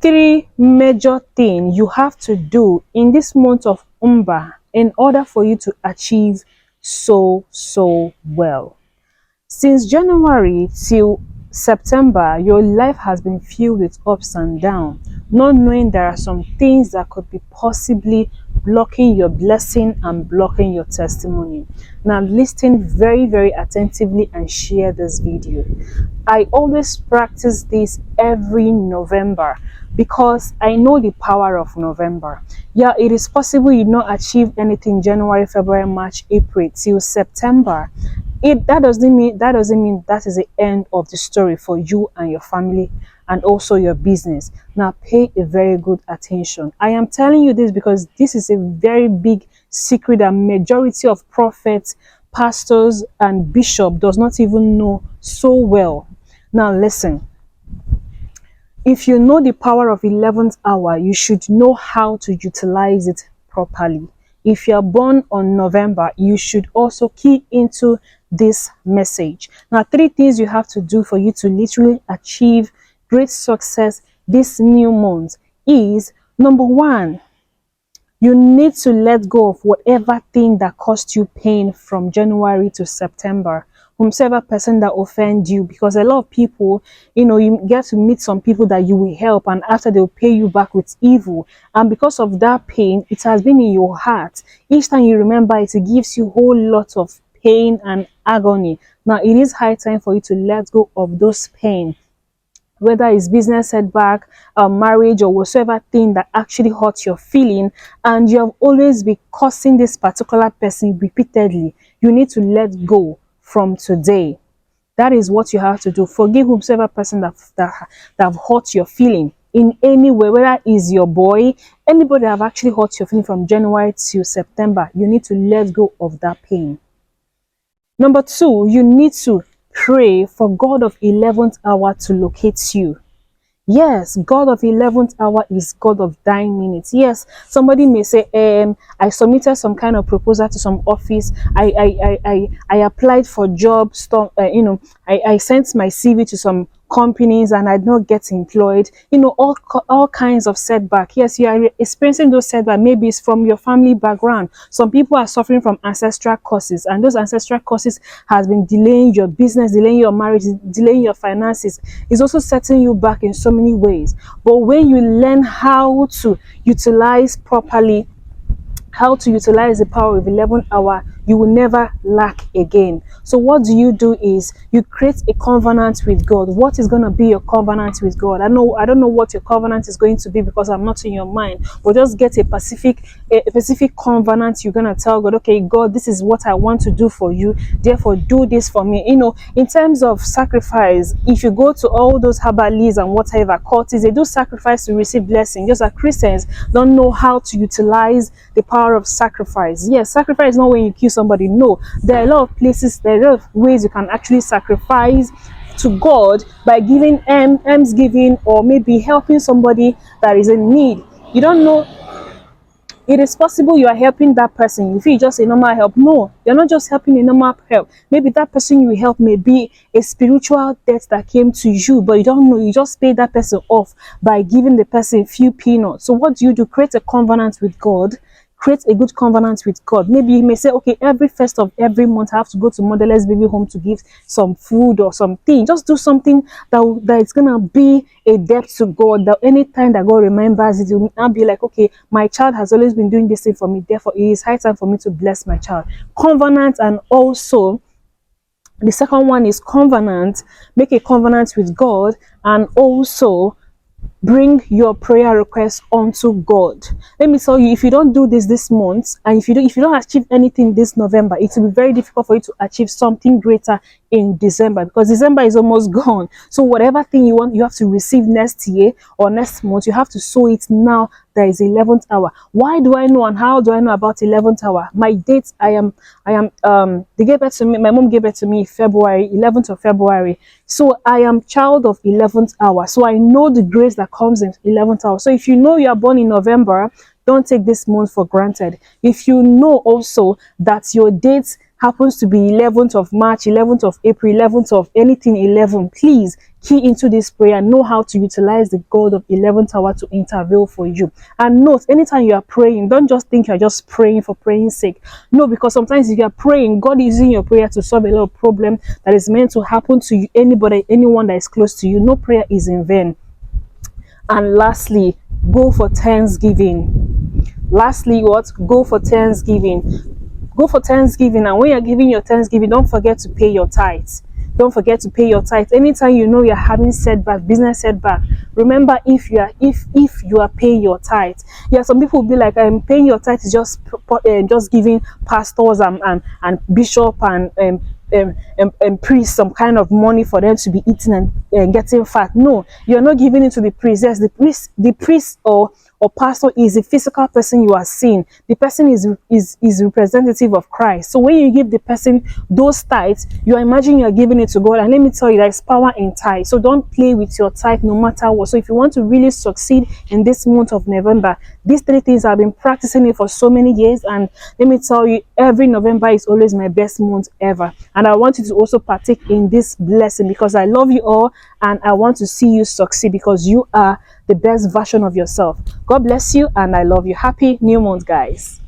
three major things you have to do in this month of Umba in order for you to achieve so well. Since January till September, your life has been filled with ups and downs, not knowing there are some things that could be possibly blocking your blessing and blocking your testimony. Now listen very attentively and share this video. I always practice this every November because I know the power of November. Yeah, it is possible you not achieve anything January, February, March, April till September. That doesn't mean that is the end of the story for you and your family and also your business. Now pay a very good attention. I am telling you this because this is a very big secret that majority of prophets, pastors and bishop does not even know so well. Now listen, if you know the power of 11th hour, you should know how to utilize it properly. If you are born on November, you should also key into this message. Now, three things you have to do for you to literally achieve great success this new month is: number one, you need to let go of whatever thing that caused you pain from January to September. Whomsoever person that offend you, because a lot of people, you get to meet some people that you will help, and after they'll pay you back with evil, and because of that pain, it has been in your heart. Each time you remember it, it gives you a whole lot of pain and agony. Now it is high time for you to let go of those pain, whether it's business setback, marriage, or whatsoever thing that actually hurts your feeling, and you have always been cursing this particular person repeatedly. You need to let go from today. That is what you have to do. Forgive whosoever person that have hurt your feeling in any way, whether it's your boy, anybody that have actually hurt your feeling from January to September. You need to let go of that pain. Number two, you need to pray for God of 11th hour to locate you. Yes, God of 11th hour is God of dying minutes. Yes, somebody may say, I submitted some kind of proposal to some office. I applied for job stuff. I sent my CV to some companies and I did not get employed. All kinds of setback. Yes, you are experiencing those setback. Maybe it's from your family background. Some people are suffering from ancestral causes, and those ancestral causes has been delaying your business, delaying your marriage, delaying your finances. It's also setting you back in so many ways. But when you learn how to utilize properly, how to utilize the power of 11th hour, you will never lack again. So what you do is you create a covenant with God. What is going to be your covenant with God? I don't know what your covenant is going to be because I'm not in your mind, but just get a specific covenant. You're going to tell God, okay, God, this is what I want to do for you, therefore do this for me. In terms of sacrifice, if you go to all those herbalists and whatever cultists, they do sacrifice to receive blessing. Just like Christians don't know how to utilize the power of sacrifice. Yes, sacrifice is not when you kill somebody. No, there are a lot of places, there are a lot of ways you can actually sacrifice to God by giving almsgiving, or maybe helping somebody that is in need. You don't know, it is possible you are helping that person. If you just a normal help, no, you're not just helping a normal help. Maybe that person you will help may be a spiritual debt that came to you, but you don't know. You just pay that person off by giving the person a few peanuts. So what do? Create a covenant with God. Create a good covenant with God. Maybe you may say, okay, every first of every month I have to go to Motherless Baby Home to give some food or something. Just do something that it's gonna be a debt to God. That anytime that God remembers it, you'll now be like, okay, my child has always been doing this thing for me. Therefore, it is high time for me to bless my child. Covenant, and also the second one is covenant. Make a covenant with God, and also bring your prayer request unto God. Let me tell you, if you don't do this month, and if you don't achieve anything this November, it will be very difficult for you to achieve something greater in December, because December is almost gone. So whatever thing you want, you have to receive next year or next month, you have to sow it now. There is 11th hour. Why do I know, and how do I know about 11th hour? My dates, they gave birth to me, my mom gave birth to me February 11th of February. So I am child of 11th hour. So I know the grace that comes in 11th hour. So if you know you are born in November, don't take this month for granted. If you know also that your date happens to be 11th of March, 11th of April, 11th of anything 11, please key into this prayer, know how to utilize the God of 11th hour to intervene for you. And note, anytime you are praying, don't just think you're just praying for praying sake. No, because sometimes if you are praying, God is using your prayer to solve a lot of problem that is meant to happen to you, anybody, anyone that is close to you. No prayer is in vain. And lastly, go for thanksgiving. Lastly, what? Go for thanksgiving. Go for thanksgiving. And when you're giving your thanksgiving, don't forget to pay your tithes. Don't forget to pay your tithe. Anytime you know you're having setback, business setback, remember, if you are paying your tithe. Yeah, some people will be like, I'm paying your tithe is just giving pastors and bishop and priests some kind of money for them to be eating and getting fat. No, you're not giving it to the priest. Yes, the priest or pastor is a physical person you are seeing. The person is representative of Christ. So when you give the person those tithes, you imagine you're giving it to God. And let me tell you, there's power in tithe. So don't play with your tithe no matter what. So if you want to really succeed in this month of November, these three things I've been practicing it for so many years, and let me tell you, every November is always my best month ever. And I want you to also partake in this blessing because I love you all and I want to see you succeed because you are the best version of yourself. God bless you and I love you. Happy new month, guys.